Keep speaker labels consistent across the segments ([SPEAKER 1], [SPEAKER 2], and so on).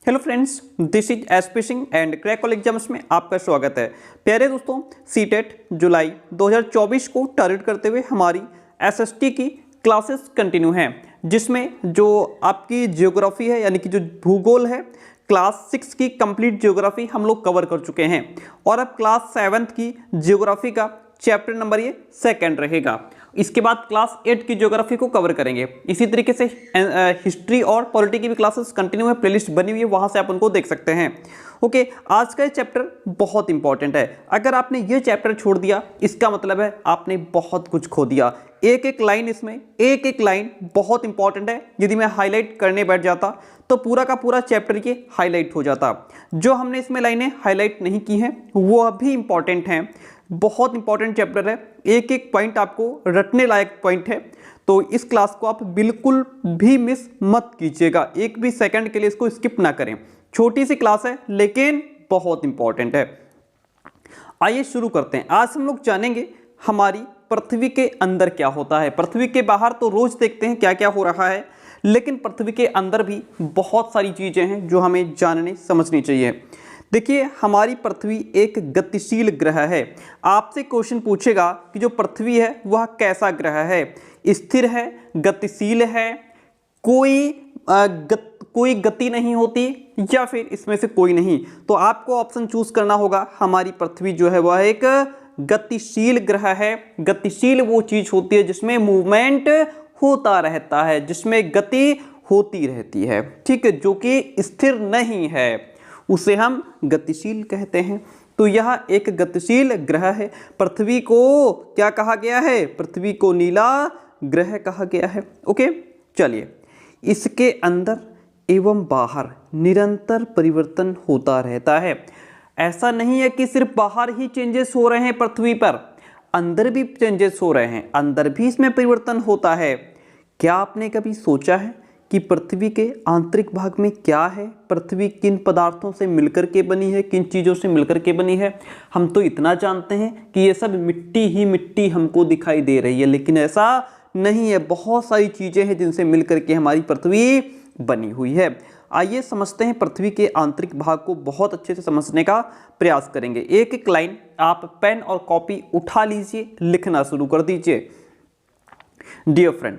[SPEAKER 1] Hello friends, this is SP Singh and crack exams में आपका स्वागत है। प्यारे दोस्तों, सीटेट जुलाई 2024 को टारगेट करते हुए हमारी एसएसटी की क्लासेस कंटिन्यू हैं, जिसमें जो आपकी जियोग्राफी है यानी कि जो भूगोल है, क्लास 6 की कंप्लीट जियोग्राफी हम लोग कवर कर चुके हैं और अब क्लास 7 की जियोग्राफी का चैप्टर नंबर ये सेकंड रहेगा। इसके बाद क्लास 8 की ज्योग्राफी को कवर करेंगे। इसी तरीके से हिस्ट्री और पॉलिटी की भी क्लासेस कंटिन्यू है, प्लेलिस्ट बनी हुई है, वहां से आप उनको देख सकते हैं। ओके, आज का ये चैप्टर बहुत इंपॉर्टेंट है। अगर आपने ये चैप्टर छोड़ दिया, इसका मतलब है आपने बहुत कुछ खो दिया। एक एक लाइन इसमें, एक एक लाइन बहुत इंपॉर्टेंट है। यदि मैं हाईलाइट करने बैठ जाता तो पूरा का पूरा चैप्टर ये हाईलाइट हो जाता। जो हमने इसमें लाइनें हाईलाइट नहीं की हैं वो भी इंपॉर्टेंट हैं। बहुत इंपॉर्टेंट चैप्टर है, एक एक पॉइंट आपको रटने लायक पॉइंट है। तो इस क्लास को आप बिल्कुल भी मिस मत कीजिएगा, एक भी सेकंड के लिए इसको स्किप ना करें। छोटी सी क्लास है लेकिन बहुत इंपॉर्टेंट है। आइए शुरू करते हैं। आज हम लोग जानेंगे हमारी पृथ्वी के अंदर क्या होता है। पृथ्वी के बाहर तो रोज देखते हैं क्या क्या हो रहा है, लेकिन पृथ्वी के अंदर भी बहुत सारी चीजें हैं जो हमें जाननी समझनी चाहिए। देखिए, हमारी पृथ्वी एक गतिशील ग्रह है। आपसे क्वेश्चन पूछेगा कि जो पृथ्वी है वह कैसा ग्रह है, स्थिर है, गतिशील है, कोई गति नहीं होती, या फिर इसमें से कोई नहीं। तो आपको ऑप्शन चूज करना होगा। हमारी पृथ्वी जो है वह एक गतिशील ग्रह है। गतिशील वो चीज होती है जिसमें मूवमेंट होता रहता है, जिसमें गति होती रहती है, ठीक है, जो कि स्थिर नहीं है, उसे हम गतिशील कहते हैं। तो यह एक गतिशील ग्रह है। पृथ्वी को क्या कहा गया है? पृथ्वी को नीला ग्रह कहा गया है। ओके, चलिए, इसके अंदर एवं बाहर निरंतर परिवर्तन होता रहता है। ऐसा नहीं है कि सिर्फ बाहर ही चेंजेस हो रहे हैं, पृथ्वी पर अंदर भी चेंजेस हो रहे हैं, अंदर भी इसमें परिवर्तन होता है। क्या आपने कभी सोचा है कि पृथ्वी के आंतरिक भाग में क्या है? पृथ्वी किन पदार्थों से मिलकर के बनी है, किन चीज़ों से मिलकर के बनी है? हम तो इतना जानते हैं कि ये सब मिट्टी ही मिट्टी हमको दिखाई दे रही है, लेकिन ऐसा नहीं है। बहुत सारी चीज़ें हैं जिनसे मिलकर के हमारी पृथ्वी बनी हुई है। आइए समझते हैं पृथ्वी के आंतरिक भाग को, बहुत अच्छे से समझने का प्रयास करेंगे। एक एक लाइन आप पेन और कॉपी उठा लीजिए, लिखना शुरू कर दीजिए। डियर फ्रेंड,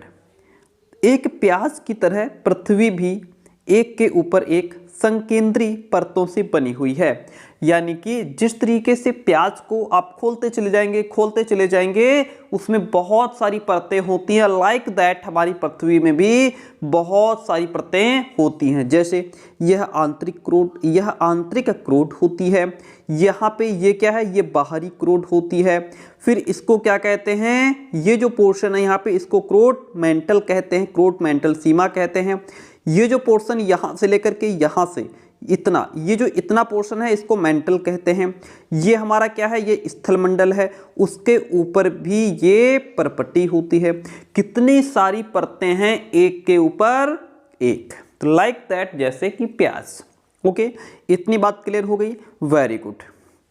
[SPEAKER 1] एक प्याज की तरह पृथ्वी भी एक के ऊपर एक संकेंद्री परतों से बनी हुई है। यानी कि जिस तरीके से प्याज को आप खोलते चले जाएंगे उसमें बहुत सारी परतें होती हैं। लाइक दैट हमारी पृथ्वी में भी बहुत सारी परतें होती हैं। जैसे यह आंतरिक क्रोट होती है। यहाँ पे ये क्या है? ये बाहरी क्रोट होती है। फिर इसको क्या कहते हैं? ये जो पोर्शन है यहाँ पे, इसको क्रोट मेंटल कहते हैं, क्रोट मेंटल सीमा कहते हैं। ये जो पोर्शन यहाँ से लेकर के यहाँ से इतना, ये जो इतना पोर्शन है इसको मेंटल कहते हैं। ये हमारा क्या है? ये स्थलमंडल है। उसके ऊपर भी ये परपट्टी होती है। कितनी सारी परतें हैं एक के ऊपर एक, तो लाइक दैट, जैसे कि प्याज। ओके, इतनी बात क्लियर हो गई? वेरी गुड,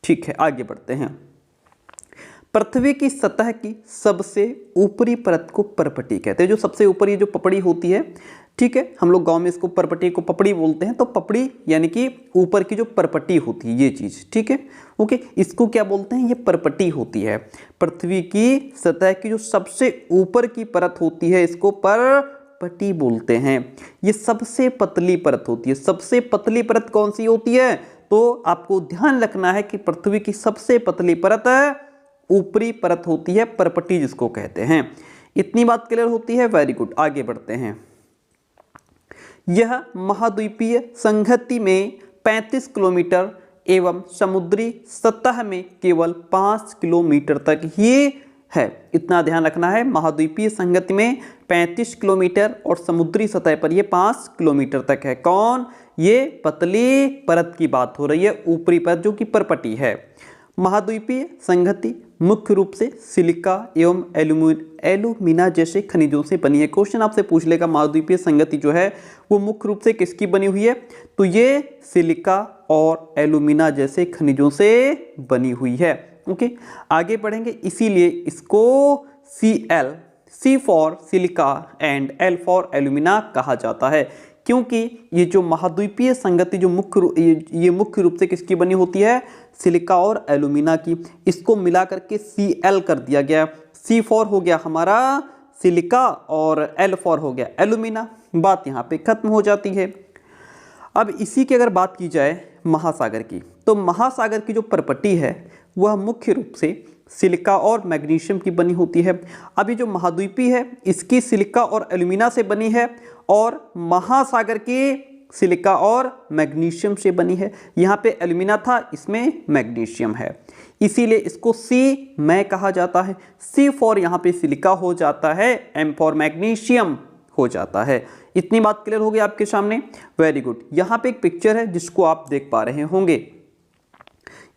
[SPEAKER 1] ठीक है, आगे बढ़ते हैं। पृथ्वी की सतह की सबसे ऊपरी परत को परपटी कहते हैं। जो सबसे ऊपर ये जो पपड़ी होती है, ठीक है, हम लोग गांव में इसको परपटी को पपड़ी बोलते हैं। तो पपड़ी यानी कि ऊपर की जो परपटी होती है, ये चीज, ठीक है, ओके, इसको क्या बोलते हैं? ये परपटी होती है। पृथ्वी की सतह की जो सबसे ऊपर की परत होती है, इसको परपटी बोलते हैं। ये सबसे पतली परत होती है। सबसे पतली परत कौन सी होती है? तो आपको ध्यान रखना है कि पृथ्वी की सबसे पतली परत ऊपरी परत होती है, परपटी जिसको कहते हैं। इतनी बात क्लियर होती है? वेरी गुड, आगे बढ़ते हैं। यह महाद्वीपीय संहति में 35 किलोमीटर एवं समुद्री सतह में केवल 5 किलोमीटर तक ही है। इतना ध्यान रखना है। महाद्वीपीय संहति में 35 किलोमीटर और समुद्री सतह पर यह 5 किलोमीटर तक है। कौन? ये पतली परत की बात हो रही है, ऊपरी परत जो कि परपटी है। महाद्वीपीय संहति मुख्य रूप से सिलिका एवं एल्यूमिना जैसे खनिजों से बनी है। क्वेश्चन आपसे पूछ लेगा महाद्वीपीय संगति जो है वो मुख्य रूप से किसकी बनी हुई है? तो ये सिलिका और एल्यूमिना जैसे खनिजों से बनी हुई है। ओके, आगे बढ़ेंगे। इसीलिए इसको C for silica and L for alumina कहा जाता है। क्योंकि ये जो महाद्वीपीय संगति जो ये मुख्य रूप से किसकी बनी होती है, सिलिका और एल्यूमिना की। इसको मिला करके Cl कर दिया गया। C4 हो गया हमारा सिलिका और L4 हो गया एल्यूमिना। बात यहाँ पे खत्म हो जाती है। अब इसी की अगर बात की जाए महासागर की, तो महासागर की जो परपटी है वह मुख्य रूप से सिलिका और मैग्नीशियम की बनी होती है। अभी जो महाद्वीपी है इसकी सिलिका और एल्यूमिना से बनी है और महासागर की सिलिका और मैग्नीशियम से बनी है। यहाँ पे एल्यूमिना था, इसमें मैग्नीशियम है, इसीलिए इसको मै कहा जाता है। C4 यहाँ पे सिलिका हो जाता है, M फॉर मैग्नीशियम हो जाता है। इतनी बात क्लियर हो गई आपके सामने। Very good. यहाँ पे एक पिक्चर है जिसको आप देख पा रहे होंगे।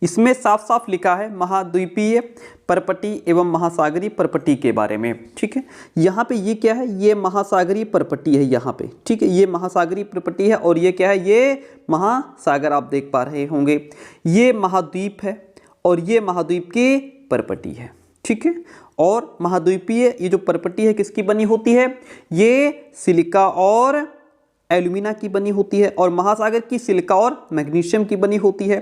[SPEAKER 1] इसमें साफ साफ लिखा है महाद्वीपीय परपटी एवं महासागरीय परपटी के बारे में। ठीक है, यहाँ पे ये क्या है, ये महासागरीय परपटी है यहाँ पे। ठीक है, ये महासागरीय परपटी है और ये क्या है, ये महासागर आप देख पा रहे होंगे। ये महाद्वीप है और ये महाद्वीप की परपटी है। ठीक है, और महाद्वीपीय ये जो परपटी है किसकी बनी होती है, ये सिलिका और एल्यूमिना की बनी होती है और महासागर की सिलिका और मैग्नीशियम की बनी होती है।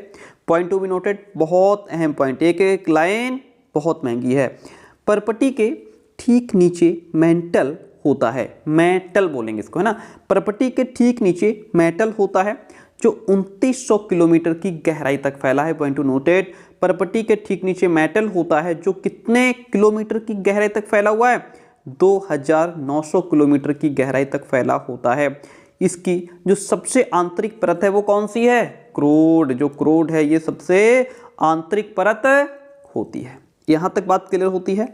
[SPEAKER 1] पॉइंट टू बी नोटेड, बहुत अहम पॉइंट, एक एक लाइन बहुत महंगी है। परपटी के ठीक नीचे मेंटल होता है, मेटल बोलेंगे इसको, है ना। परपटी के ठीक नीचे मेटल होता है जो 2900 किलोमीटर की गहराई तक फैला है। पॉइंट टू नोटेड, परपटी के ठीक नीचे मेटल होता है जो कितने किलोमीटर की गहराई तक फैला हुआ है, 2900 किलोमीटर की गहराई तक फैला होता है। इसकी जो सबसे आंतरिक परत है वो कौन सी है, क्रोड। जो क्रोड है ये सबसे आंतरिक परत होती है। यहाँ तक बात क्लियर होती है।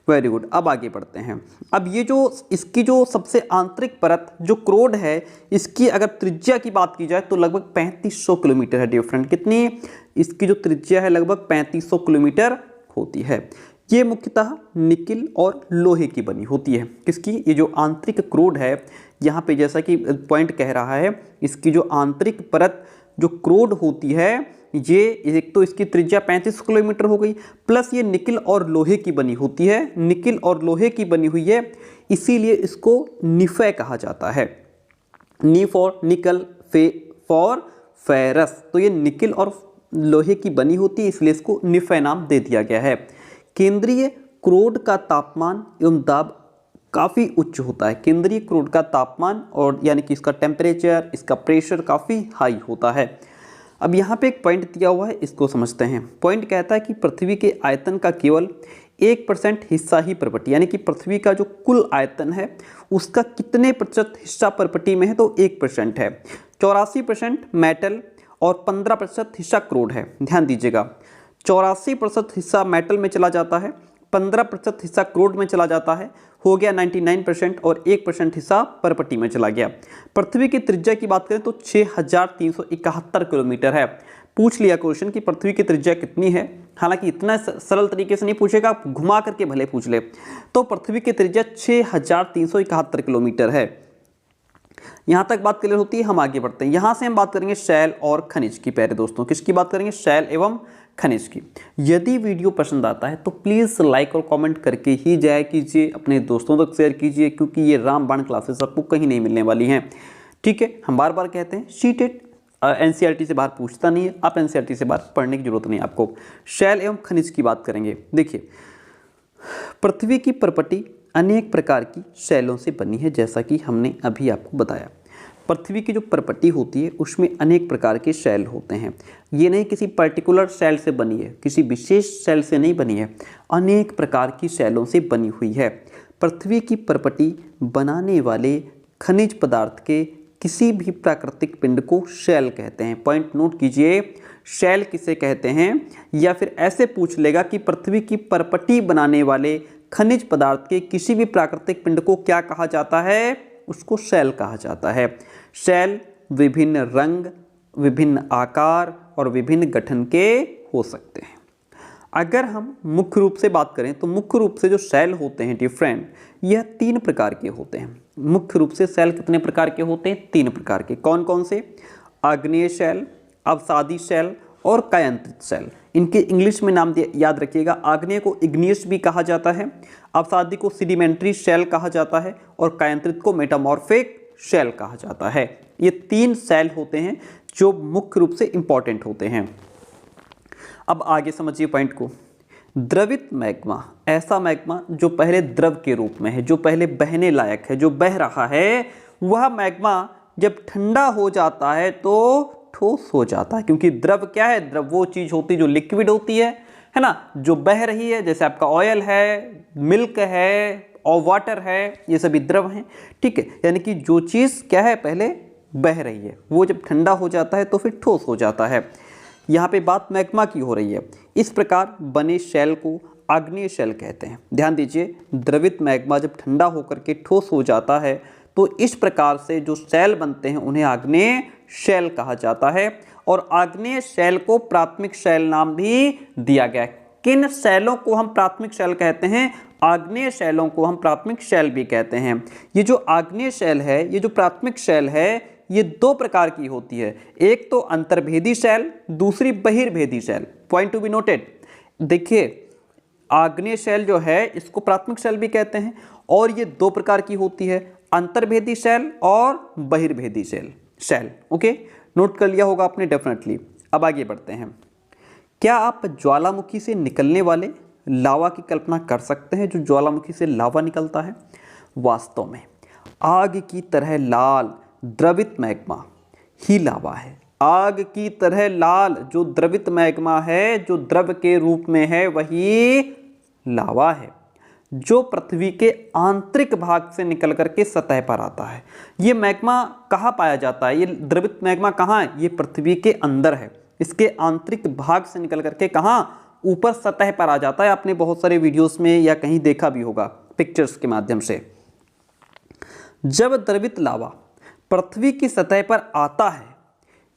[SPEAKER 1] Very good. अब आगे बढ़ते हैं। अब ये जो इसकी जो सबसे आंतरिक परत जो क्रोड है, इसकी अगर त्रिज्या की बात की जाए तो लगभग 3500 किलोमीटर है। डिफरेंट कितनी, इसकी जो त्रिज्या है लगभग 3500 किलोमीटर होती है। ये मुख्यतः निकिल और लोहे की बनी होती है। किसकी, ये जो आंतरिक क्रोड है, यहाँ पे जैसा कि पॉइंट कह रहा है, इसकी जो आंतरिक परत जो क्रोड होती है, ये एक तो इसकी त्रिज्या 35 किलोमीटर हो गई, प्लस ये निकिल और लोहे की बनी होती है। निकिल और लोहे की बनी हुई है, इसीलिए इसको निफे कहा जाता है। नी फॉर निकल, फे फॉर फेरस। तो ये निकिल और लोहे की बनी होती है, इसलिए इसको निफे नाम दे दिया गया है। केंद्रीय क्रोड का तापमान एवं दाब काफ़ी उच्च होता है। केंद्रीय क्रोड का तापमान और यानी कि इसका टेम्परेचर, इसका प्रेशर काफ़ी हाई होता है। अब यहाँ पे एक पॉइंट दिया हुआ है, इसको समझते हैं। पॉइंट कहता है कि पृथ्वी के आयतन का केवल 1% हिस्सा ही परपटी, यानी कि पृथ्वी का जो कुल आयतन है उसका कितने प्रतिशत हिस्सा परपटी में है, तो 1% है। 84% मेटल और 15% हिस्सा क्रोड है। ध्यान दीजिएगा, 84% हिस्सा मेटल में चला जाता है, 15% हिस्सा क्रोड में चला जाता है, हो गया 99% और 1% हिस्सा परपटी में चला गया। पृथ्वी की त्रिज्या की बात करें तो 6371 किलोमीटर है। पूछ लिया क्वेश्चन कि पृथ्वी की त्रिज्या कितनी है, हालांकि इतना सरल तरीके से नहीं पूछेगा, घुमा करके भले पूछ ले। तो पृथ्वी की त्रिज्या 6371 किलोमीटर है। यहाँ तक बात क्लियर होती है। हम आगे बढ़ते हैं। यहाँ से हम बात करेंगे शैल और खनिज की। प्यारे दोस्तों, किसकी बात करेंगे, शैल एवं खनिज की। यदि वीडियो पसंद आता है तो प्लीज़ लाइक और कमेंट करके ही जाया कीजिए, अपने दोस्तों तक शेयर कीजिए, क्योंकि ये रामबाण क्लासेस आपको कहीं नहीं मिलने वाली हैं। ठीक है, हम बार बार कहते हैं सीटेट एनसीईआरटी से बाहर पूछता नहीं है, आप एनसीईआरटी से बाहर पढ़ने की जरूरत नहीं है आपको। शैल एवं खनिज की बात करेंगे। देखिए, पृथ्वी की परपटी अनेक प्रकार की शैलों से बनी है, जैसा कि हमने अभी आपको बताया। पृथ्वी की जो परपटी होती है उसमें अनेक प्रकार के शैल होते हैं। ये नहीं किसी पर्टिकुलर शैल से बनी है, किसी विशेष शैल से नहीं बनी है, अनेक प्रकार की शैलों से बनी हुई है। पृथ्वी की परपटी बनाने वाले खनिज पदार्थ के किसी भी प्राकृतिक पिंड को शैल कहते हैं। पॉइंट नोट कीजिए, शैल किसे कहते हैं, या फिर ऐसे पूछ लेगा कि पृथ्वी की परपटी बनाने वाले खनिज पदार्थ के किसी भी प्राकृतिक पिंड को क्या कहा जाता है, उसको शैल कहा जाता है। शैल विभिन्न रंग, विभिन्न आकार और विभिन्न गठन के हो सकते हैं। अगर हम मुख्य रूप से बात करें तो मुख्य रूप से जो शैल होते हैं डिफरेंट, यह 3 प्रकार के होते हैं। मुख्य रूप से शैल कितने प्रकार के होते हैं, 3 प्रकार के। कौन कौन से, आग्नेय शैल, अवसादी शैल और कायांतरित शैल। इनके इंग्लिश में नाम याद रखिएगा। आग्नेय को इग्नियस भी कहा जाता है, अवसादी को सेडिमेंट्री शैल कहा जाता है और कायांतरित को मेटामॉर्फिक शेल कहा जाता है। ये 3 सेल होते हैं जो मुख्य रूप से इंपॉर्टेंट होते हैं। अब आगे समझिए पॉइंट को। द्रवित मैग्मा, ऐसा मैग्मा जो पहले द्रव के रूप में है, जो पहले बहने लायक है, जो बह रहा है, वह मैग्मा जब ठंडा हो जाता है तो ठोस हो जाता है। क्योंकि द्रव क्या है? द्रव वो चीज होती है जो लिक्विड होती है ना, जो बह रही है, जैसे आपका ऑयल है, मिल्क है और वाटर है, ये सभी द्रव हैं। ठीक है, यानी कि जो चीज़ क्या है, पहले बह रही है, वो जब ठंडा हो जाता है तो फिर ठोस हो जाता है। यहाँ पे बात मैग्मा की हो रही है। इस प्रकार बने शेल को आग्नेय शेल कहते हैं। ध्यान दीजिए, द्रवित मैग्मा जब ठंडा होकर के ठोस हो जाता है तो इस प्रकार से जो शेल बनते हैं उन्हें आग्नेय शेल कहा जाता है। और आग्नेय शेल को प्राथमिक शेल नाम भी दिया गया है। किन शेलों को हम प्राथमिक शेल कहते हैं? आग्नेय शेलों को हम प्राथमिक शेल भी कहते हैं। ये जो आग्नेय शेल है, ये जो प्राथमिक शेल है, ये 2 प्रकार की होती है। एक तो अंतर्भेदी शेल, दूसरी बहिर्भेदी शेल। Point to be noted. देखिए, आग्नेय शेल जो है इसको प्राथमिक शेल भी कहते हैं और ये 2 प्रकार की होती है, अंतर्भेदी शेल और बहिर्भेदी शेल। ओके, नोट कर लिया होगा आपने डेफिनेटली। अब आगे बढ़ते हैं। क्या आप ज्वालामुखी से निकलने वाले लावा की कल्पना कर सकते हैं? जो ज्वालामुखी से लावा निकलता है, वास्तव में आग की तरह लाल द्रवित मैग्मा ही लावा है। आग की तरह लाल जो द्रवित मैग्मा है, जो द्रव के रूप में है, वही लावा है, जो पृथ्वी के आंतरिक भाग से निकल करके सतह पर आता है। ये मैग्मा कहाँ पाया जाता है? ये द्रवित मैग्मा कहाँ है? ये पृथ्वी के अंदर है। इसके आंतरिक भाग से निकल करके कहाँ? ऊपर सतह पर आ जाता है। आपने बहुत सारे वीडियोस में या कहीं देखा भी होगा पिक्चर्स के माध्यम से। जब द्रवित लावा पृथ्वी की सतह पर आता है,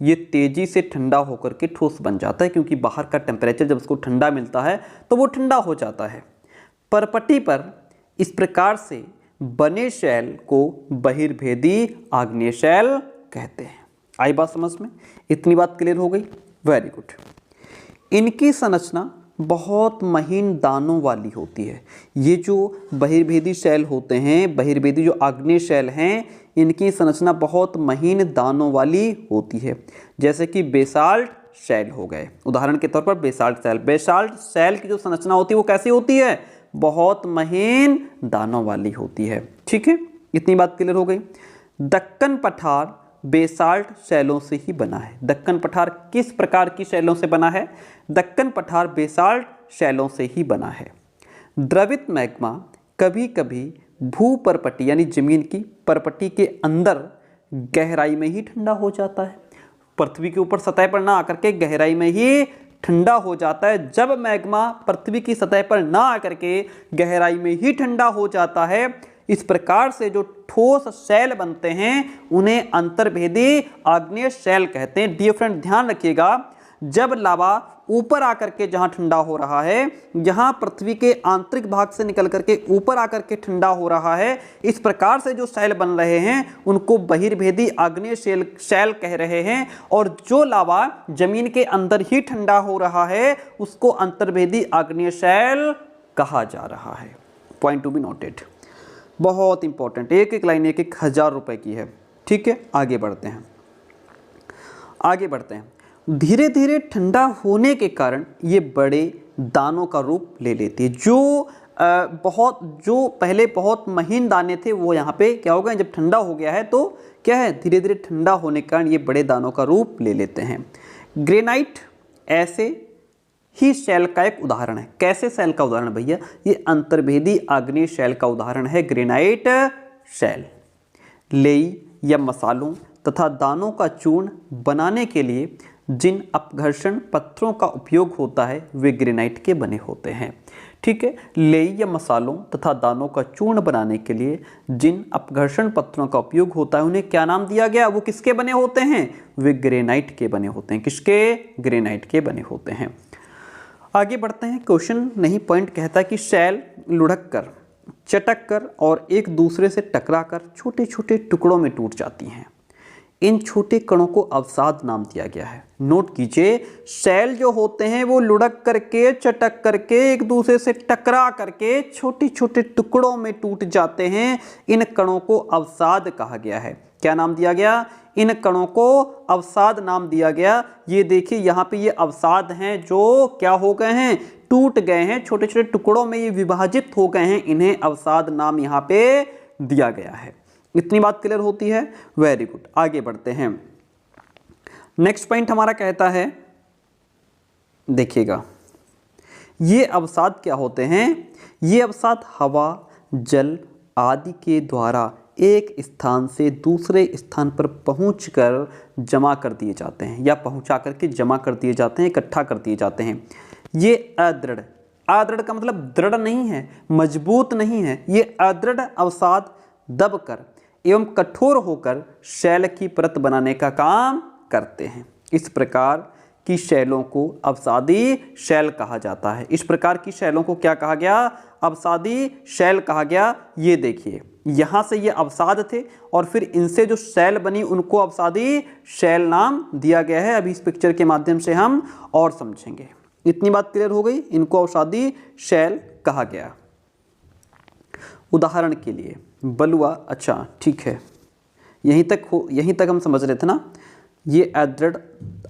[SPEAKER 1] ये तेजी से ठंडा होकर के ठोस बन जाता है। क्योंकि बाहर का टेम्परेचर जब उसको ठंडा मिलता है तो वो ठंडा हो जाता है। परपटी पर इस प्रकार से बने शेल को बहिर्भेदी आग्नेय शेल कहते हैं। आई बात समझ में? इतनी बात क्लियर हो गई? Very good. इनकी संरचना बहुत महीन दानों वाली होती है। ये जो बहिर्भेदी शेल होते हैं, बहिर्भेदी जो आग्नेय शेल हैं, इनकी संरचना बहुत महीन दानों वाली होती है। जैसे कि बेसाल्ट शेल हो गए, उदाहरण के तौर पर बेसाल्ट शेल। बेसाल्ट शेल की जो संरचना होती है वो कैसी होती है? बहुत महीन दानों वाली होती है। ठीक है, इतनी बात क्लियर हो गई। दक्कन पठार बेसाल्ट शैलों से ही बना है। दक्कन पठार किस प्रकार की शैलों से बना है? दक्कन पठार बेसाल्ट शैलों से ही बना है। द्रवित मैग्मा कभी कभी भूपरपटी यानी जमीन की परपटी के अंदर गहराई में ही ठंडा हो जाता है। पृथ्वी के ऊपर सतह पर ना आकर के गहराई में ही ठंडा हो जाता है। जब मैग्मा पृथ्वी की सतह पर ना आकर के गहराई में ही ठंडा हो जाता है, इस प्रकार से जो ठोस शेल बनते हैं उन्हें अंतर्भेदी आग्नेय शेल कहते हैं। डियर फ्रेंड, ध्यान रखिएगा, जब लावा ऊपर आकर के जहां ठंडा हो रहा है, जहां पृथ्वी के आंतरिक भाग से निकल करके ऊपर आकर के ठंडा हो रहा है, इस प्रकार से जो शेल बन रहे हैं उनको बहिर्भेदी आग्नेय शेल कह रहे हैं। और जो लावा जमीन के अंदर ही ठंडा हो रहा है उसको अंतर्भेदी आग्नेय शेल कहा जा रहा है। पॉइंट टू बी नोटेड, बहुत इंपॉर्टेंट। एक एक लाइन 1,000 रुपए की है। ठीक है, आगे बढ़ते हैं। धीरे धीरे ठंडा होने के कारण ये बड़े दानों का रूप ले लेती है। जो पहले बहुत महीन दाने थे वो यहाँ पे क्या हो गए? जब ठंडा हो गया है तो क्या है? धीरे धीरे ठंडा होने के कारण ये बड़े दानों का रूप ले लेते हैं। ग्रेनाइट ऐसे ही शेल का एक उदाहरण है। कैसे शेल का उदाहरण भैया? ये अंतर्भेदी आग्नेय शेल का उदाहरण है ग्रेनाइट शेल। लेई या मसालों तथा दानों का चूर्ण बनाने के लिए जिन अपघर्षण पत्थरों का उपयोग होता है वे ग्रेनाइट के बने होते हैं। ठीक है, लेई या मसालों तथा दानों का चूर्ण बनाने के लिए जिन अपघर्षण पत्थरों का उपयोग होता है उन्हें क्या नाम दिया गया? वो किसके बने होते हैं? वे ग्रेनाइट के बने होते हैं। किसके? ग्रेनाइट के बने होते हैं। आगे बढ़ते हैं। क्वेश्चन नहीं, पॉइंट कहता है कि शेल लुढ़क कर, चटक कर और एक दूसरे से टकरा कर छोटे छोटे टुकड़ों में टूट जाती हैं। इन छोटे कणों को अवसाद नाम दिया गया है। नोट कीजिए, सेल जो होते हैं वो लुढ़क करके, चटक करके, एक दूसरे से टकरा करके छोटे छोटे टुकड़ों में टूट जाते हैं। इन कणों को अवसाद कहा गया है। क्या नाम दिया गया? इन कणों को अवसाद नाम दिया गया। ये देखिए यहाँ पे ये अवसाद हैं जो क्या हो गए हैं, टूट गए हैं, छोटे छोटे टुकड़ों में ये विभाजित हो गए हैं, इन्हें अवसाद नाम यहाँ पे दिया गया है। इतनी बात क्लियर होती है? वेरी गुड, आगे बढ़ते हैं। नेक्स्ट पॉइंट हमारा कहता है, देखिएगा, ये अवसाद क्या होते हैं? ये अवसाद हवा, जल आदि के द्वारा एक स्थान से दूसरे स्थान पर पहुंचकर जमा कर दिए जाते हैं, या पहुंचा करके जमा कर दिए जाते हैं, इकट्ठा कर दिए जाते हैं। ये अदृढ़, अदृढ़ का मतलब दृढ़ नहीं है, मजबूत नहीं है, ये अदृढ़ अवसाद दबकर एवं कठोर होकर शैल की परत बनाने का काम करते हैं। इस प्रकार की शैलों को अवसादी शैल कहा जाता है। इस प्रकार की शैलों को क्या कहा गया? अवसादी शैल कहा गया। ये देखिए, यहाँ से ये अवसाद थे और फिर इनसे जो शैल बनी उनको अवसादी शैल नाम दिया गया है। अभी इस पिक्चर के माध्यम से हम और समझेंगे। इतनी बात क्लियर हो गई? इनको अवसादी शैल कहा गया। उदाहरण के लिए बलुआ, अच्छा ठीक है, यहीं तक हम समझ रहे थे ना। ये अदृढ़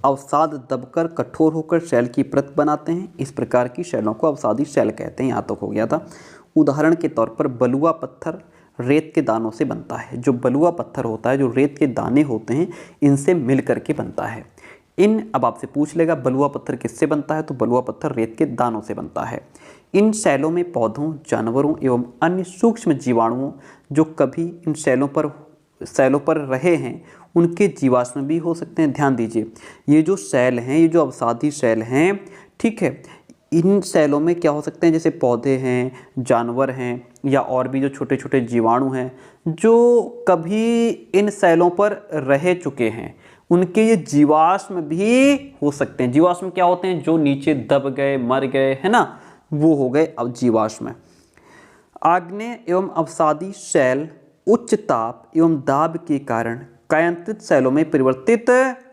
[SPEAKER 1] अवसाद दबकर कठोर होकर शैल की परत बनाते हैं। इस प्रकार की शैलों को अवसादी शैल कहते हैं। यहाँ तक हो गया था। उदाहरण के तौर पर बलुआ पत्थर रेत के दानों से बनता है। जो बलुआ पत्थर होता है, जो रेत के दाने होते हैं, इनसे मिल करके बनता है। अब आपसे पूछ लेगा बलुआ पत्थर किससे बनता है, तो बलुआ पत्थर रेत के दानों से बनता है। इन शैलों में पौधों, जानवरों एवं अन्य सूक्ष्म जीवाणुओं जो कभी इन शैलों पर रहे हैं, उनके जीवाश्म भी हो सकते हैं। ध्यान दीजिए, ये जो शैल हैं, ये जो अवसादी शैल हैं, ठीक है, इन शैलों में क्या हो सकते हैं, जैसे पौधे हैं, जानवर हैं, या और भी जो छोटे छोटे जीवाणु हैं जो कभी इन शैलों पर रह चुके हैं, उनके ये जीवाश्म भी हो सकते हैं। जीवाश्म क्या होते हैं? जो नीचे दब गए, मर गए, है ना, वो हो गए अब जीवाश्म। आग्नेय एवं अवसादी शैल उच्च ताप एवं दाब के कारण कायांतरित शैलों में परिवर्तित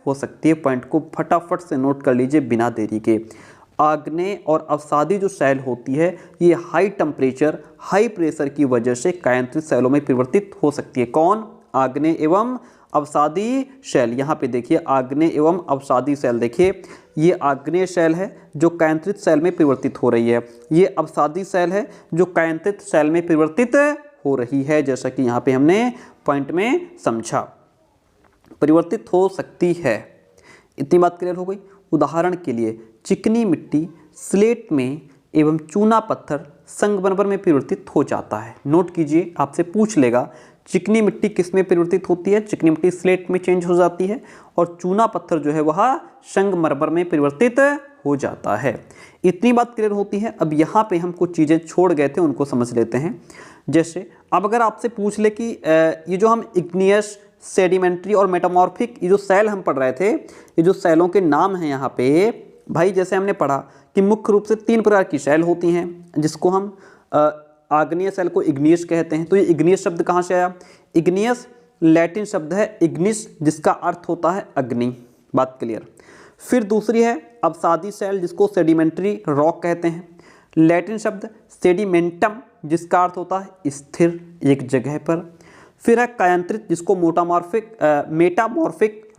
[SPEAKER 1] हो सकती है। पॉइंट को फटाफट से नोट कर लीजिए बिना देरी के। आग्नेय और अवसादी जो शैल होती है, ये हाई टेम्परेचर, हाई प्रेशर की वजह से कायांतरित शैलों में परिवर्तित हो सकती है। कौन? आग्नेय एवं अवसादी शैल। यहाँ पे देखिए, आग्नेय एवं अवसादी शैल, देखिए ये आग्नेय शैल है जो कायांतरित शैल में परिवर्तित हो रही है। ये अवसादी शैल है जो कायांतरित शैल में परिवर्तित हो रही है। जैसा कि यहाँ पे हमने पॉइंट में समझा, परिवर्तित हो सकती है। इतनी बात क्लियर हो गई। उदाहरण के लिए चिकनी मिट्टी स्लेट में एवं चूना पत्थर संगमरमर में परिवर्तित हो जाता है। नोट कीजिए, आपसे पूछ लेगा चिकनी मिट्टी किस में परिवर्तित होती है? चिकनी मिट्टी स्लेट में चेंज हो जाती है और चूना पत्थर जो है वह संगमरमर में परिवर्तित हो जाता है। इतनी बात क्लियर होती है। अब यहाँ पे हम कुछ चीज़ें छोड़ गए थे, उनको समझ लेते हैं। जैसे अब अगर आपसे पूछ ले कि ये जो हम इग्नियस, सेडिमेंट्री और मेटामॉर्फिक, ये जो सेल हम पढ़ रहे थे, ये जो सेलों के नाम हैं यहाँ पे भाई, जैसे हमने पढ़ा कि मुख्य रूप से 3 प्रकार की सेल होती हैं, जिसको हम आग्नेय सेल को इग्नियस कहते हैं। तो ये इग्नियस शब्द कहाँ से आया? इग्नियस लैटिन शब्द है इग्निस, जिसका अर्थ होता है अग्नि। बात क्लियर। फिर दूसरी है अवसादी सेल, जिसको सेडिमेंट्री रॉक कहते हैं। लैटिन शब्द सेडिमेंटम, जिसका अर्थ होता है स्थिर, एक जगह पर। फिर है कायांतरित, जिसको मेटामॉर्फिक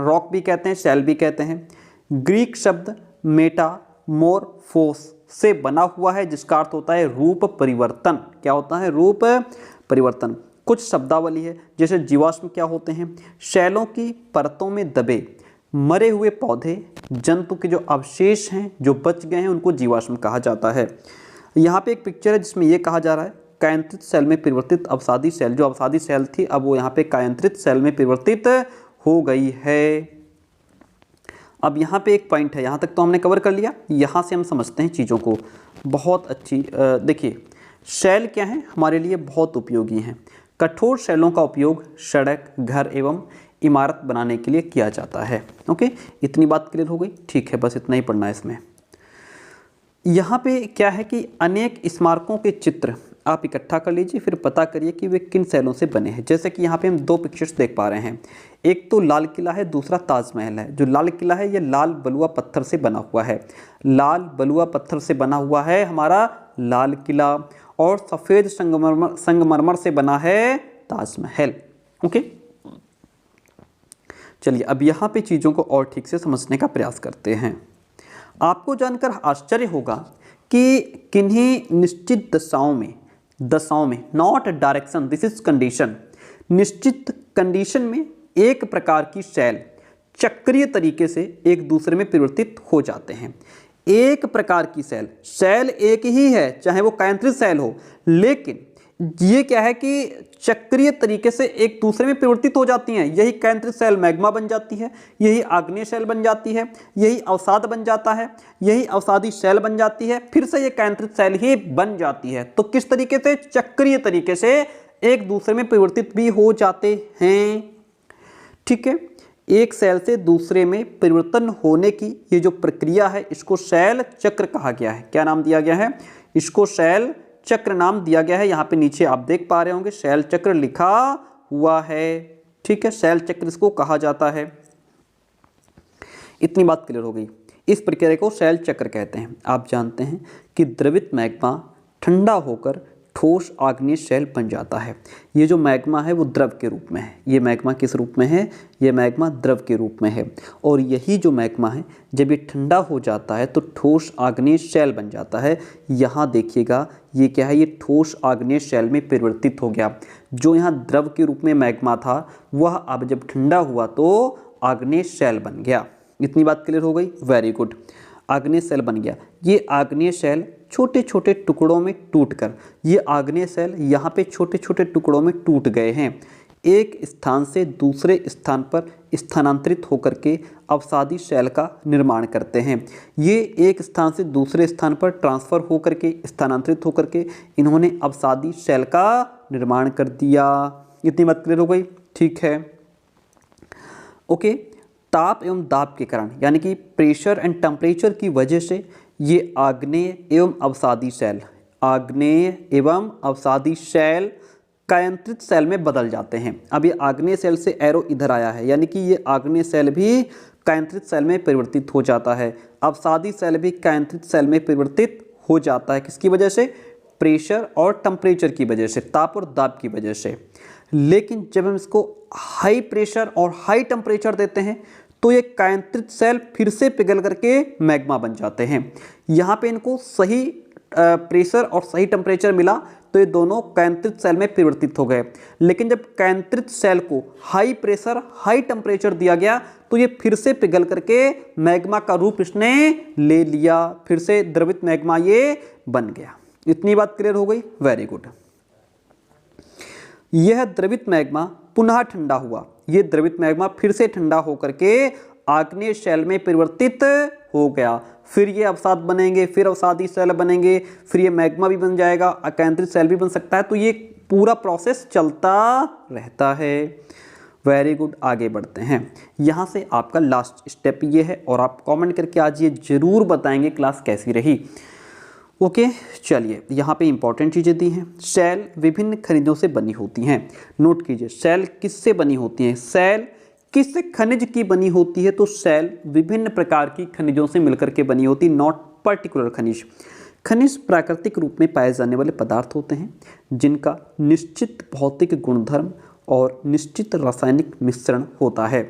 [SPEAKER 1] रॉक भी कहते हैं, सेल भी कहते हैं। ग्रीक शब्द मेटामॉर्फोस से बना हुआ है, जिसका अर्थ होता है रूप परिवर्तन। क्या होता है? रूप परिवर्तन। कुछ शब्दावली है, जैसे जीवाश्म क्या होते हैं? शैलों की परतों में दबे मरे हुए पौधे, जंतु के जो अवशेष हैं, जो बच गए हैं, उनको जीवाश्म कहा जाता है। यहाँ पे एक पिक्चर है जिसमें यह कहा जा रहा है कायांतरित सेल में परिवर्तित अवसादी सेल, जो अवसादी सेल थी अब वो यहाँ पे कायांतरित सेल में परिवर्तित हो गई है। अब यहाँ पे एक पॉइंट है, यहाँ तक तो हमने कवर कर लिया। यहाँ से हम समझते हैं चीज़ों को बहुत अच्छी। देखिए, शैल क्या है? हमारे लिए बहुत उपयोगी हैं। कठोर शैलों का उपयोग सड़क, घर एवं इमारत बनाने के लिए किया जाता है। ओके, इतनी बात क्लियर हो गई? ठीक है, बस इतना ही पढ़ना है इसमें। यहाँ पे क्या है कि अनेक स्मारकों के चित्र आप इकट्ठा कर लीजिए, फिर पता करिए कि वे किन सेलों से बने हैं। जैसे कि यहाँ पे हम दो पिक्चर्स देख पा रहे हैं, एक तो लाल किला है, दूसरा ताजमहल है। जो लाल किला है ये लाल बलुआ पत्थर से बना हुआ है, लाल बलुआ पत्थर से बना हुआ है हमारा लाल किला, और सफ़ेद संगमरमर से बना है ताजमहल। ओके, चलिए अब यहाँ पे चीज़ों को और ठीक से समझने का प्रयास करते हैं। आपको जानकर आश्चर्य होगा कि किन्हीं निश्चित दशाओं में not direction, this is condition, निश्चित कंडीशन में एक प्रकार की सेल चक्रीय तरीके से एक दूसरे में परिवर्तित हो जाते हैं। एक प्रकार की सेल एक ही है, चाहे वो कायांतरित सेल हो, लेकिन ये क्या है कि चक्रीय तरीके से एक दूसरे में परिवर्तित हो जाती हैं। यही कायांतरित सेल मैग्मा बन जाती है, यही आग्नेय सेल बन जाती है, यही अवसाद बन जाता है, यही अवसादी सेल बन जाती है, फिर से ये कायांतरित सेल ही बन जाती है। तो किस तरीके से? चक्रीय तरीके से एक दूसरे में परिवर्तित भी हो जाते हैं। ठीक है, एक सेल से दूसरे में परिवर्तन होने की ये जो प्रक्रिया है इसको सेल चक्र कहा गया है। क्या नाम दिया गया है? इसको सेल चक्र नाम दिया गया है। यहाँ पे नीचे आप देख पा रहे होंगे सेल चक्र लिखा हुआ है। ठीक है, सेल चक्र इसको कहा जाता है। इतनी बात क्लियर हो गई। इस प्रक्रिया को सेल चक्र कहते हैं। आप जानते हैं कि द्रवित मैग्मा ठंडा होकर ठोस आग्नेय सेल बन जाता है। ये जो मैग्मा है वो द्रव के रूप में है। ये मैग्मा किस रूप में है? ये मैग्मा द्रव के रूप में है। और यही जो मैग्मा है जब ये ठंडा हो जाता है तो ठोस आग्नेय सेल बन जाता है। यहाँ देखिएगा ये क्या है? ये ठोस आग्नेय सेल में परिवर्तित हो गया। जो यहाँ द्रव के रूप में मैग्मा था वह अब जब ठंडा हुआ तो आग्नेय सेल बन गया। इतनी बात क्लियर हो गई? Very good. आग्नेय सेल बन गया। ये आग्नेय सेल छोटे छोटे टुकड़ों में टूटकर, ये आग्नेय सेल यहाँ पे छोटे छोटे टुकड़ों में टूट गए हैं। एक स्थान से दूसरे स्थान पर स्थानांतरित होकर के अवसादी सेल का निर्माण करते हैं। ये एक स्थान से दूसरे स्थान पर ट्रांसफ़र होकर के, स्थानांतरित होकर के इन्होंने अवसादी सेल का निर्माण कर दिया। इतनी बात क्लियर हो गई? ठीक है, ओके। ताप एवं दाब के कारण, यानी कि प्रेशर एंड टेम्परेचर की वजह से ये आग्नेय एवं अवसादी सेल कायांतरित सेल में बदल जाते हैं। अब ये आग्नेय सेल से एरो इधर आया है, यानी कि ये आग्नेय सेल भी कायांतरित सेल में परिवर्तित हो जाता है। अवसादी सेल भी कायांतरित सेल में परिवर्तित हो जाता है। किसकी वजह से? प्रेशर और टेम्परेचर की वजह से, ताप और दाब की वजह से। लेकिन जब हम इसको हाई प्रेशर और हाई टेम्परेचर देते हैं तो ये कायांतरित सेल फिर से पिघल करके मैग्मा बन जाते हैं। यहाँ पे इनको सही प्रेशर और सही टेम्परेचर मिला तो ये दोनों कायांतरित सेल में परिवर्तित हो गए। लेकिन जब कायांतरित सेल को हाई प्रेशर हाई टेम्परेचर दिया गया तो ये फिर से पिघल करके मैग्मा का रूप इसने ले लिया, फिर से द्रवित मैग्मा ये बन गया। इतनी बात क्लियर हो गई? Very good. यह द्रवित मैग्मा पुनः ठंडा हुआ। ये द्रवित मैग्मा फिर से ठंडा होकर के आग्नेय सेल में परिवर्तित हो गया। फिर ये अवसाद बनेंगे, फिर अवसादी सेल बनेंगे, फिर ये मैग्मा भी बन जाएगा, अकांतरित सेल भी बन सकता है। तो ये पूरा प्रोसेस चलता रहता है। वेरी गुड, आगे बढ़ते हैं। यहाँ से आपका लास्ट स्टेप ये है और आप कमेंट करके आज ये जरूर बताएंगे क्लास कैसी रही। ओके, चलिए यहाँ पे इंपॉर्टेंट चीज़ें दी हैं। सेल विभिन्न खनिजों से बनी होती हैं। नोट कीजिए, सेल किससे बनी होती हैं? सेल किस खनिज की बनी होती है? तो सेल विभिन्न प्रकार की खनिजों से मिलकर के बनी होती, नॉट पर्टिकुलर खनिज। खनिज प्राकृतिक रूप में पाए जाने वाले पदार्थ होते हैं जिनका निश्चित भौतिक गुणधर्म और निश्चित रासायनिक मिश्रण होता है।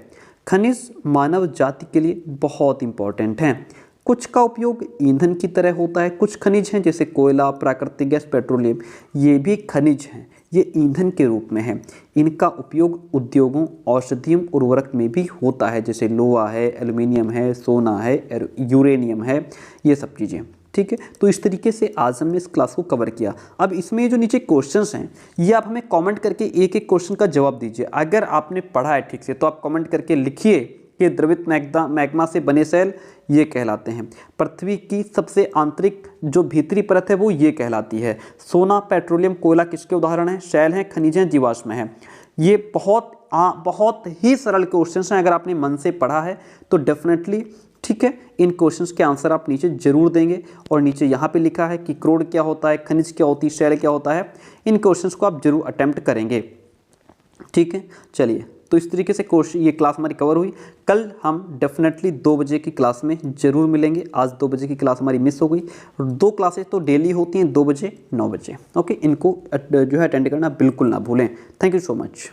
[SPEAKER 1] खनिज मानव जाति के लिए बहुत इंपॉर्टेंट हैं। कुछ का उपयोग ईंधन की तरह होता है। कुछ खनिज हैं जैसे कोयला, प्राकृतिक गैस, पेट्रोलियम, ये भी खनिज हैं, ये ईंधन के रूप में हैं। इनका उपयोग उद्योगों, औषधियों, उर्वरक में भी होता है, जैसे लोहा है, एल्युमिनियम है, सोना है, यूरेनियम है, ये सब चीज़ें। ठीक है, तो इस तरीके से आज हमने इस क्लास को कवर किया। अब इसमें जो नीचे क्वेश्चंस हैं ये आप हमें कमेंट करके एक एक क्वेश्चन का जवाब दीजिए। अगर आपने पढ़ा है ठीक से तो आप कमेंट करके लिखिए कि द्रवित मैग्मा से बने सेल ये कहलाते हैं। पृथ्वी की सबसे आंतरिक जो भीतरी परत है वो ये कहलाती है। सोना, पेट्रोलियम, कोयला किसके उदाहरण हैं? सेल हैं, खनिज हैं, जीवाश्म हैं। ये बहुत ही सरल क्वेश्चन हैं। अगर आपने मन से पढ़ा है तो डेफिनेटली ठीक है, इन क्वेश्चंस के आंसर आप नीचे जरूर देंगे। और नीचे यहाँ पे लिखा है कि क्रोड क्या होता है, खनिज क्या होती है, शैल क्या होता है, इन क्वेश्चंस को आप जरूर अटेम्प्ट करेंगे। ठीक है, चलिए, तो इस तरीके से कोर्स ये क्लास हमारी कवर हुई। कल हम डेफिनेटली 2 बजे की क्लास में ज़रूर मिलेंगे। आज 2 बजे की क्लास हमारी मिस हो गई। 2 क्लासेस तो डेली होती हैं, 2 बजे 9 बजे। ओके, इनको जो है अटेंड करना बिल्कुल ना भूलें। Thank you so much.